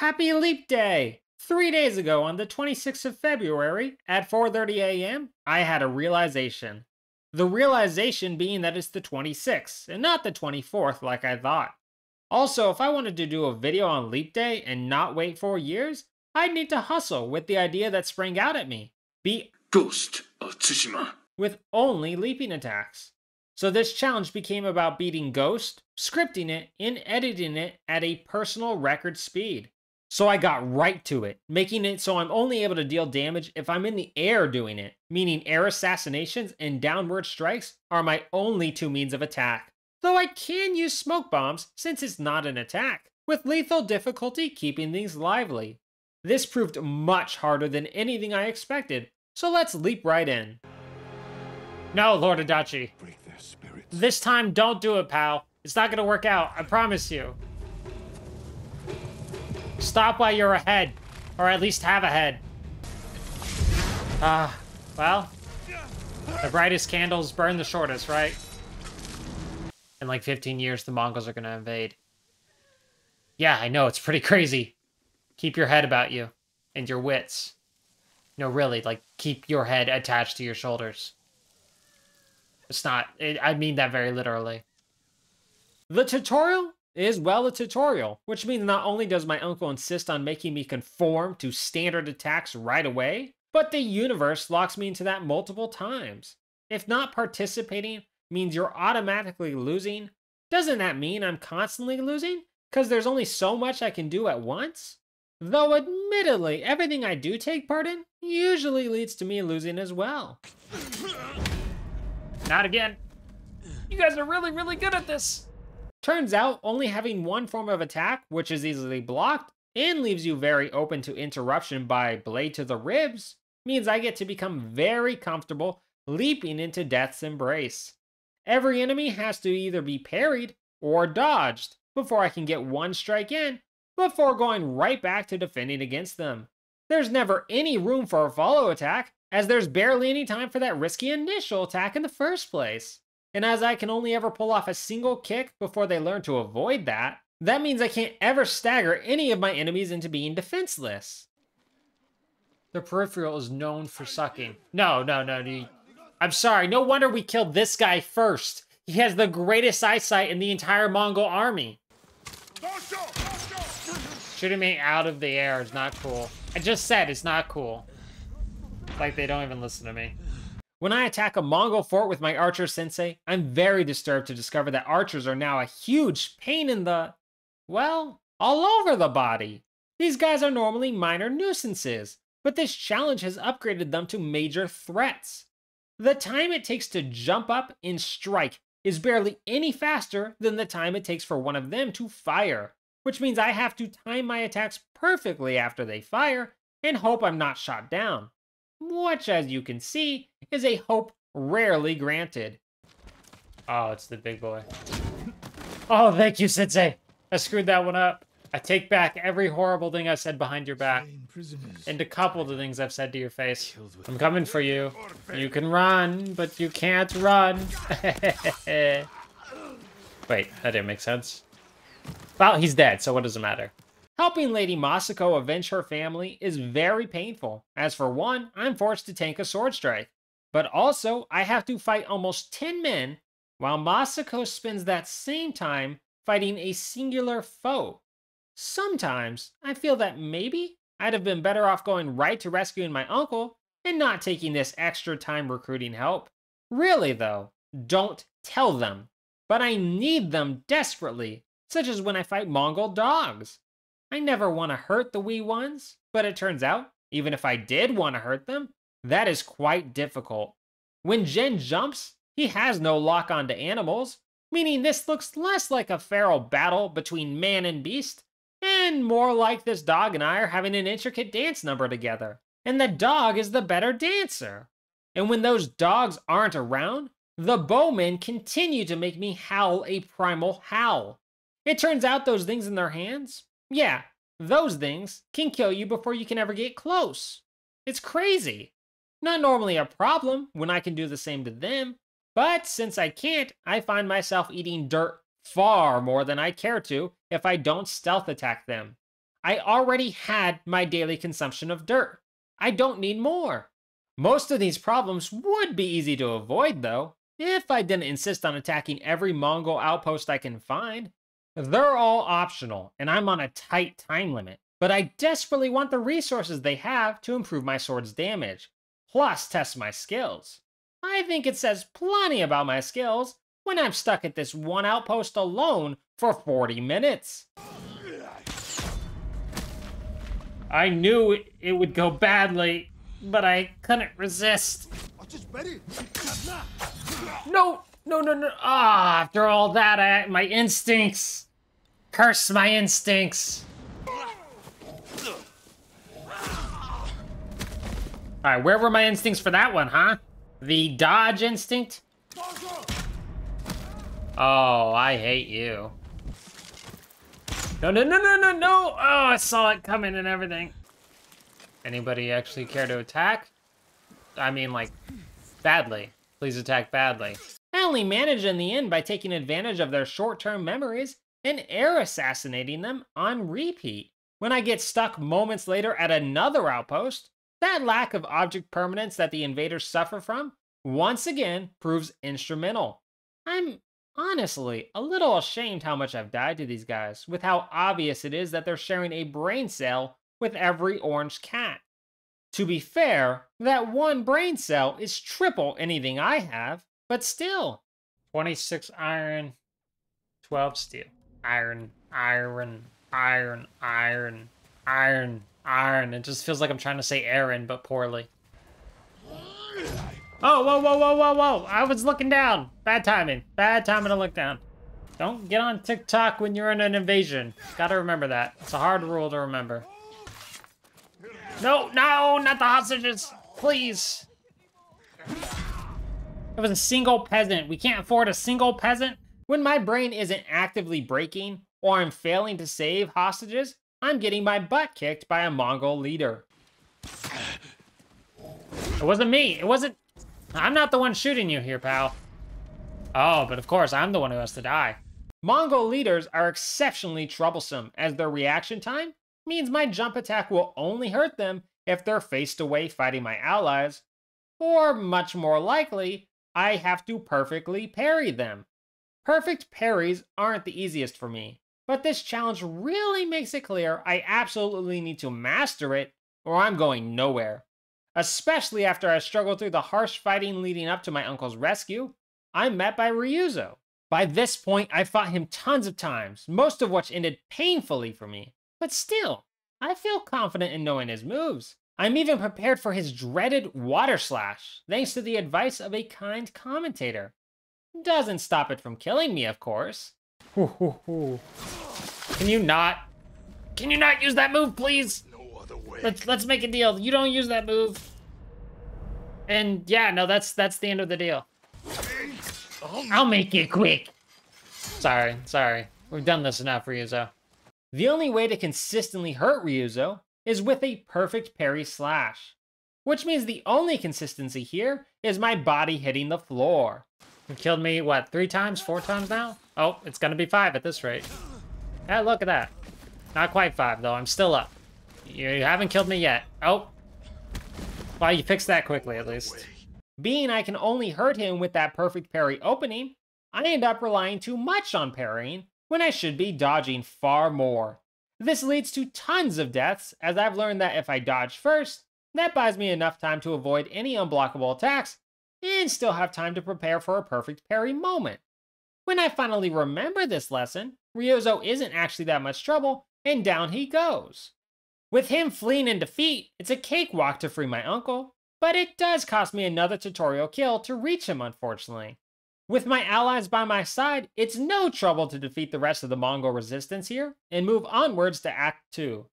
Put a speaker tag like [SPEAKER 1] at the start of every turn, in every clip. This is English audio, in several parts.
[SPEAKER 1] Happy Leap Day! 3 days ago, on the 26th of February, at 4:30 a.m., I had a realization. The realization being that it's the 26th, and not the 24th like I thought. Also, if I wanted to do a video on Leap Day and not wait 4 years, I'd need to hustle with the idea that sprang out at me. Be
[SPEAKER 2] Ghost of Tsushima.
[SPEAKER 1] with only leaping attacks. So this challenge became about beating Ghost, scripting it, and editing it at a personal record speed. So I got right to it, making it so I'm only able to deal damage if I'm in the air doing it, meaning air assassinations and downward strikes are my only two means of attack. Though I can use smoke bombs since it's not an attack, with lethal difficulty keeping things lively. This proved much harder than anything I expected, so let's leap right in. No, Lord Adachi.
[SPEAKER 2] Break their spirits.
[SPEAKER 1] This time, don't do it, pal. It's not gonna work out, I promise you. Stop while you're ahead, or at least have a head. Well, the brightest candles burn the shortest, right? In like 15 years, the Mongols are gonna invade. Yeah, I know, it's pretty crazy. Keep your head about you, and your wits. No, really, like, keep your head attached to your shoulders. It's not, I mean that very literally. The tutorial is, well, a tutorial, which means not only does my uncle insist on making me conform to standard attacks right away, but the universe locks me into that multiple times. If not participating means you're automatically losing, doesn't that mean I'm constantly losing? Because there's only so much I can do at once? Though admittedly, everything I do take part in usually leads to me losing as well. Not again. You guys are really, really good at this. Turns out, only having one form of attack, which is easily blocked, and leaves you very open to interruption by blade to the ribs, means I get to become very comfortable leaping into death's embrace. Every enemy has to either be parried or dodged before I can get one strike in, before going right back to defending against them. There's never any room for a follow attack, as there's barely any time for that risky initial attack in the first place. And as I can only ever pull off a single kick before they learn to avoid that, that means I can't ever stagger any of my enemies into being defenseless. The peripheral is known for sucking. No. I'm sorry, no wonder we killed this guy first. He has the greatest eyesight in the entire Mongol army. Shooting me out of the air is not cool. I just said it's not cool. Like they don't even listen to me. When I attack a Mongol fort with my archer sensei, I'm very disturbed to discover that archers are now a huge pain in the, well, all over the body. These guys are normally minor nuisances, but this challenge has upgraded them to major threats. The time it takes to jump up and strike is barely any faster than the time it takes for one of them to fire, which means I have to time my attacks perfectly after they fire and hope I'm not shot down. Which, as you can see, is a hope rarely granted. Oh, it's the big boy. Oh, thank you, Sensei. I screwed that one up. I take back every horrible thing I said behind your back. And a couple of the things I've said to your face. I'm coming for you. You can run, but you can't run. Wait, that didn't make sense. Well, he's dead, so what does it matter? Helping Lady Masako avenge her family is very painful, as for one, I'm forced to tank a sword strike. But also, I have to fight almost 10 men, while Masako spends that same time fighting a singular foe. Sometimes, I feel that maybe I'd have been better off going right to rescuing my uncle and not taking this extra time recruiting help. Really though, don't tell them. But I need them desperately, such as when I fight Mongol dogs. I never want to hurt the wee ones, but it turns out, even if I did want to hurt them, that is quite difficult. When Gen jumps, he has no lock on to animals, meaning this looks less like a feral battle between man and beast, and more like this dog and I are having an intricate dance number together, and the dog is the better dancer. And when those dogs aren't around, the bowmen continue to make me howl a primal howl. It turns out those things in their hands, yeah, those things can kill you before you can ever get close. It's crazy. Not normally a problem when I can do the same to them, but since I can't, I find myself eating dirt far more than I care to if I don't stealth attack them. I already had my daily consumption of dirt. I don't need more. Most of these problems would be easy to avoid, though, if I didn't insist on attacking every Mongol outpost I can find. They're all optional, and I'm on a tight time limit, but I desperately want the resources they have to improve my sword's damage, plus test my skills. I think it says plenty about my skills when I'm stuck at this one outpost alone for 40 minutes. I knew it would go badly, but I couldn't resist. No! Ah, after all that, my instincts. Curse my instincts. Alright, where were my instincts for that one, huh? The dodge instinct? Oh, I hate you. No! Oh, I saw it coming and everything. Anybody actually care to attack? I mean, like, badly. Please attack badly. I only managed in the end by taking advantage of their short-term memories and air assassinating them on repeat. When I get stuck moments later at another outpost, that lack of object permanence that the invaders suffer from once again proves instrumental. I'm honestly a little ashamed how much I've died to these guys, with how obvious it is that they're sharing a brain cell with every orange cat. To be fair, that one brain cell is triple anything I have, but still. 26 iron, 12 steel. Iron. It just feels like I'm trying to say Aaron, but poorly. Oh, whoa. I was looking down. Bad timing to look down. Don't get on TikTok when you're in an invasion. Gotta remember that. It's a hard rule to remember. No, not the hostages. Please. It was a single peasant. We can't afford a single peasant. When my brain isn't actively breaking or I'm failing to save hostages, I'm getting my butt kicked by a Mongol leader. It wasn't me. I'm not the one shooting you here, pal. Oh, but of course, I'm the one who has to die. Mongol leaders are exceptionally troublesome, as their reaction time means my jump attack will only hurt them if they're faced away fighting my allies, or much more likely, I have to perfectly parry them. Perfect parries aren't the easiest for me, but this challenge really makes it clear I absolutely need to master it, or I'm going nowhere. Especially after I struggled through the harsh fighting leading up to my uncle's rescue, I'm met by Ryuzo. By this point, I fought him tons of times, most of which ended painfully for me. But still, I feel confident in knowing his moves. I'm even prepared for his dreaded water slash, thanks to the advice of a kind commentator. Doesn't stop it from killing me, of course. Can you not use that move, please?
[SPEAKER 2] No other way.
[SPEAKER 1] Let's make a deal. You don't use that move. And yeah, no, that's the end of the deal. I'll make it quick. Sorry. We've done this enough, Ryuzo. The only way to consistently hurt Ryuzo is with a perfect parry slash, which means the only consistency here is my body hitting the floor. You killed me, what, 3 times, 4 times now? Oh, it's gonna be 5 at this rate. Yeah, look at that. Not quite 5, though. I'm still up. You haven't killed me yet. Oh. Well, you fixed that quickly, at least. Being I can only hurt him with that perfect parry opening, I end up relying too much on parrying when I should be dodging far more. This leads to tons of deaths, as I've learned that if I dodge first, that buys me enough time to avoid any unblockable attacks, and still have time to prepare for a perfect parry moment. When I finally remember this lesson, Ryuzo isn't actually that much trouble, and down he goes. With him fleeing in defeat, it's a cakewalk to free my uncle, but it does cost me another tutorial kill to reach him, unfortunately. With my allies by my side, it's no trouble to defeat the rest of the Mongol resistance here, and move onwards to Act 2.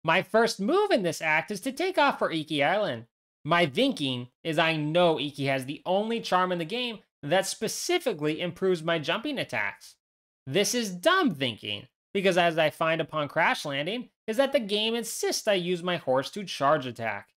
[SPEAKER 1] My first move in this act is to take off for Iki Island. My thinking is I know Iki has the only charm in the game that specifically improves my jumping attacks. This is dumb thinking, because as I find upon crash landing, is that the game insists I use my horse to charge attack.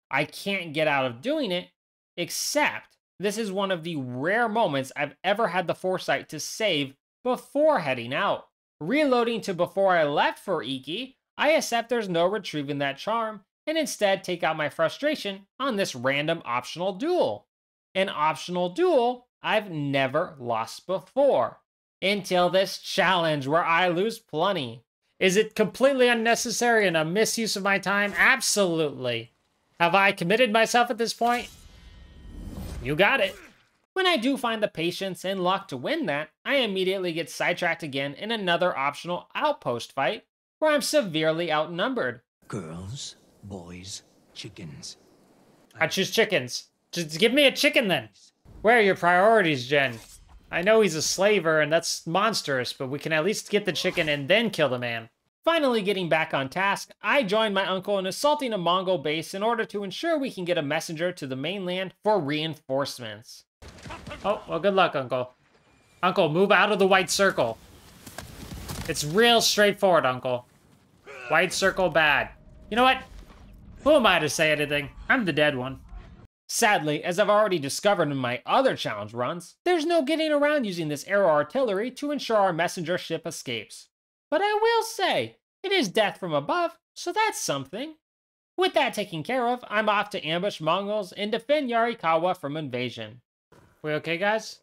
[SPEAKER 1] I can't get out of doing it, except this is one of the rare moments I've ever had the foresight to save before heading out. Reloading to before I left for Iki, I accept there's no retrieving that charm, and instead take out my frustration on this random optional duel. An optional duel I've never lost before. Until this challenge where I lose plenty. Is it completely unnecessary and a misuse of my time? Absolutely. Have I committed myself at this point? You got it. When I do find the patience and luck to win that, I immediately get sidetracked again in another optional outpost fight where I'm severely outnumbered.
[SPEAKER 3] Girls, boys, chickens.
[SPEAKER 1] I choose chickens. Just give me a chicken then. Where are your priorities, Jen? I know he's a slaver and that's monstrous, but we can at least get the chicken and then kill the man. Finally getting back on task, I join my uncle in assaulting a Mongol base in order to ensure we can get a messenger to the mainland for reinforcements. Oh, well, good luck, Uncle. Uncle, move out of the white circle. It's real straightforward, Uncle. White circle bad. You know what? Who am I to say anything? I'm the dead one. Sadly, as I've already discovered in my other challenge runs, there's no getting around using this aero artillery to ensure our messenger ship escapes. But I will say, it is death from above, so that's something. With that taken care of, I'm off to ambush Mongols and defend Yarikawa from invasion. We okay, guys?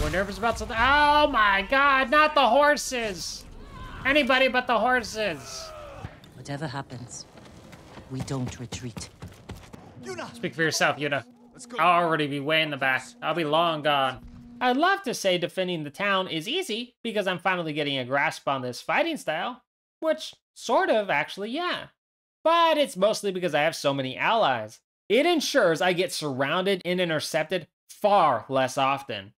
[SPEAKER 1] We're nervous about something? Oh my god, not the horses! Anybody but the horses!
[SPEAKER 4] Whatever happens, we don't retreat.
[SPEAKER 1] Speak for yourself, Yuna. I'll already be way in the back. I'll be long gone. I'd love to say defending the town is easy, because I'm finally getting a grasp on this fighting style. Which, sort of, actually, yeah. But it's mostly because I have so many allies. It ensures I get surrounded and intercepted far less often.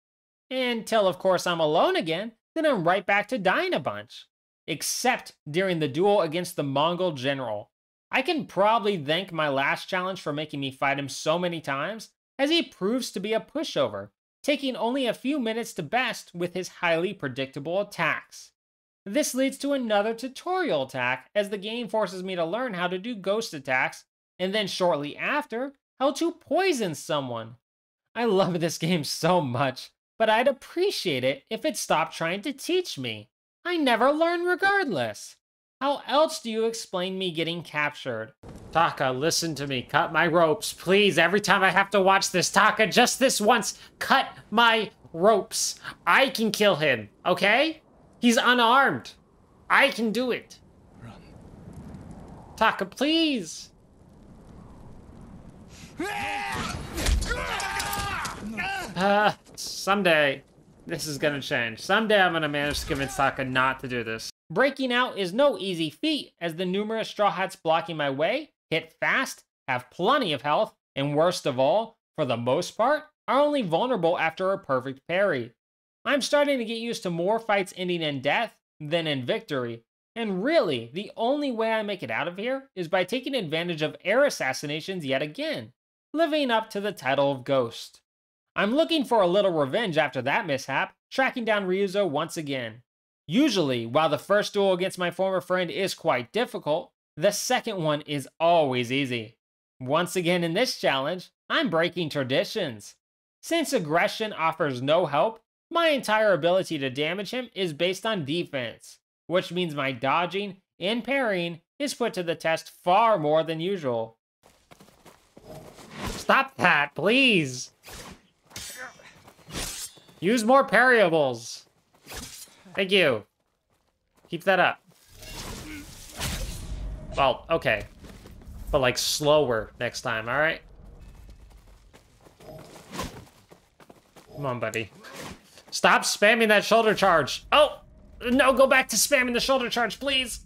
[SPEAKER 1] Until, of course, I'm alone again, then I'm right back to dying a bunch. Except during the duel against the Mongol general. I can probably thank my last challenge for making me fight him so many times, as he proves to be a pushover, taking only a few minutes to best with his highly predictable attacks. This leads to another tutorial attack, as the game forces me to learn how to do ghost attacks, and then shortly after, how to poison someone. I love this game so much, but I'd appreciate it if it stopped trying to teach me. I never learn regardless. How else do you explain me getting captured? Taka, listen to me. Cut my ropes, please. Every time I have to watch this, Taka, just this once, cut my ropes. I can kill him, okay? He's unarmed. I can do it. Run. Taka, please. Someday, this is gonna change. Someday I'm gonna manage to convince Taka not to do this. Breaking out is no easy feat, as the numerous Straw Hats blocking my way hit fast, have plenty of health, and worst of all, for the most part, are only vulnerable after a perfect parry. I'm starting to get used to more fights ending in death than in victory, and really, the only way I make it out of here is by taking advantage of air assassinations yet again, living up to the title of Ghost. I'm looking for a little revenge after that mishap, tracking down Ryuzo once again. Usually, while the first duel against my former friend is quite difficult, the second one is always easy. Once again in this challenge, I'm breaking traditions. Since aggression offers no help, my entire ability to damage him is based on defense, which means my dodging and parrying is put to the test far more than usual. Stop that, please! Use more parryables! Thank you. Keep that up. Well, okay. But like slower next time, alright? Come on, buddy. Stop spamming that shoulder charge. Oh! No, go back to spamming the shoulder charge, please!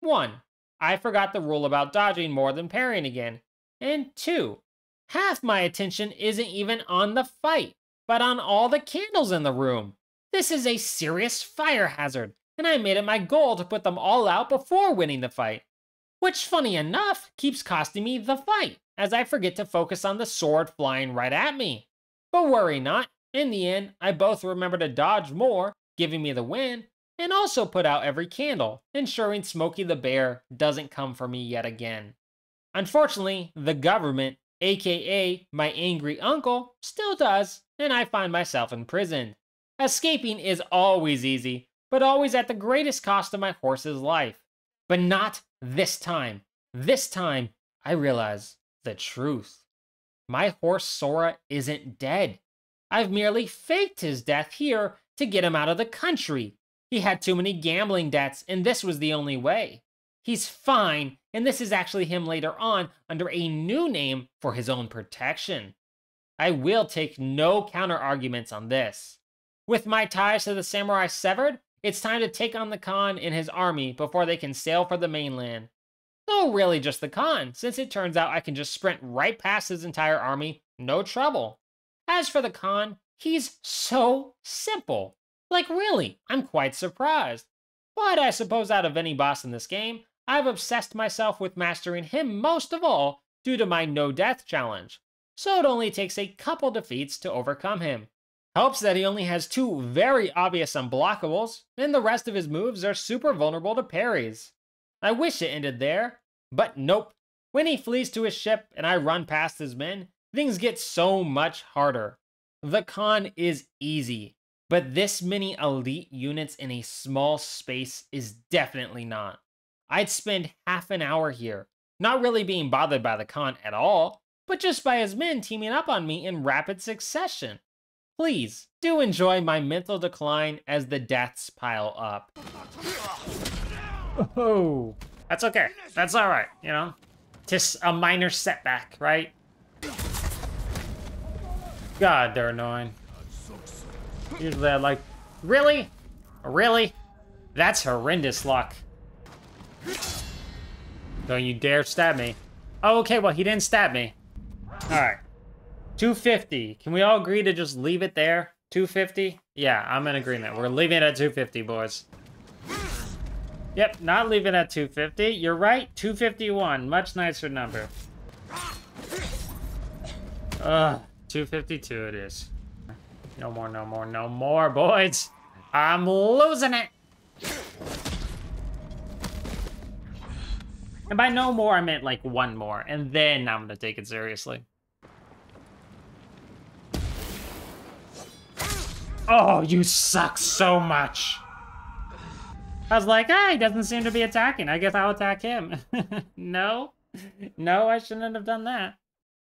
[SPEAKER 1] 1. I forgot the rule about dodging more than parrying again. And 2. Half my attention isn't even on the fight, but on all the candles in the room. This is a serious fire hazard, and I made it my goal to put them all out before winning the fight. Which, funny enough, keeps costing me the fight, as I forget to focus on the sword flying right at me. But worry not, in the end, I both remember to dodge more, giving me the win, and also put out every candle, ensuring Smokey the Bear doesn't come for me yet again. Unfortunately, the government, aka my angry uncle, still does, and I find myself imprisoned. Escaping is always easy, but always at the greatest cost of my horse's life. But not this time. This time, I realize the truth. My horse Sora isn't dead. I've merely faked his death here to get him out of the country. He had too many gambling debts, and this was the only way. He's fine, and this is actually him later on under a new name for his own protection. I will take no counter-arguments on this. With my ties to the samurai severed, it's time to take on the Khan and his army before they can sail for the mainland. Though really just the Khan, since it turns out I can just sprint right past his entire army, no trouble. As for the Khan, he's so simple. Like really, I'm quite surprised. But I suppose out of any boss in this game, I've obsessed myself with mastering him most of all due to my no-death challenge. So it only takes a couple defeats to overcome him. Helps that he only has 2 very obvious unblockables, and the rest of his moves are super vulnerable to parries. I wish it ended there, but nope. When he flees to his ship and I run past his men, things get so much harder. The Khan is easy, but this many elite units in a small space is definitely not. I'd spend half an hour here, not really being bothered by the Khan at all, but just by his men teaming up on me in rapid succession. Please, do enjoy my mental decline as the deaths pile up. Oh, that's okay. That's alright, you know? Just a minor setback, right? God, they're annoying. Usually I'd like, really? Really? That's horrendous luck. Don't you dare stab me. Oh, okay, well, he didn't stab me. Alright. 250. Can we all agree to just leave it there? 250? Yeah, I'm in agreement. We're leaving it at 250, boys. Yep, not leaving it at 250. You're right, 251. Much nicer number. 252 it is. No more, no more, no more, boys. I'm losing it. And by no more, I meant like 1 more. And then I'm gonna take it seriously. Oh, you suck so much. I was like, he doesn't seem to be attacking. I guess I'll attack him. No. No, I shouldn't have done that.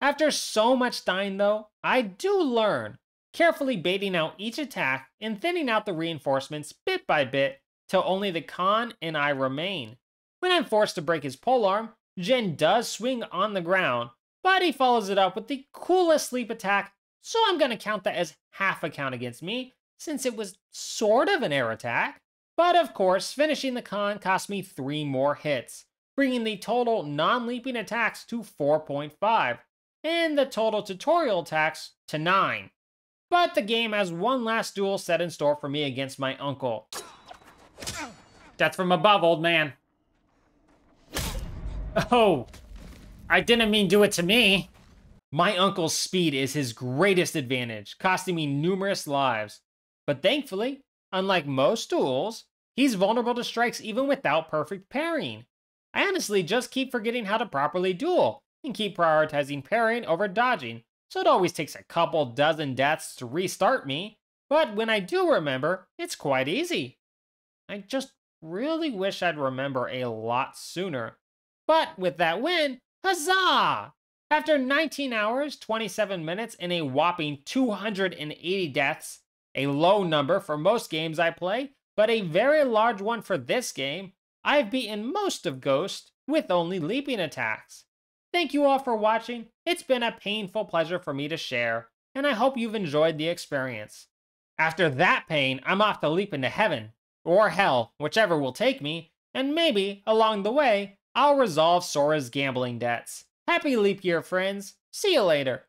[SPEAKER 1] After so much dying, though, I do learn. Carefully baiting out each attack and thinning out the reinforcements bit by bit till only the Khan and I remain. When I'm forced to break his polearm, Jin does swing on the ground, but he follows it up with the coolest sleep attack, so I'm gonna count that as half a count against me, since it was sort of an air attack. But of course, finishing the Khan cost me 3 more hits, bringing the total non-leaping attacks to 4.5, and the total tutorial attacks to 9. But the game has one last duel set in store for me against my uncle. Death from above, old man. Oh, I didn't mean do it to me. My uncle's speed is his greatest advantage, costing me numerous lives. But thankfully, unlike most duels, he's vulnerable to strikes even without perfect parrying. I honestly just keep forgetting how to properly duel, and keep prioritizing parrying over dodging, so it always takes a couple dozen deaths to restart me, but when I do remember, it's quite easy. I just really wish I'd remember a lot sooner. But with that win, huzzah! After 19 hours, 27 minutes, and a whopping 280 deaths, a low number for most games I play, but a very large one for this game, I've beaten most of Ghost with only leaping attacks. Thank you all for watching. It's been a painful pleasure for me to share, and I hope you've enjoyed the experience. After that pain, I'm off to leap into heaven, or hell, whichever will take me, and maybe, along the way, I'll resolve Sora's gambling debts. Happy leap year, friends. See you later.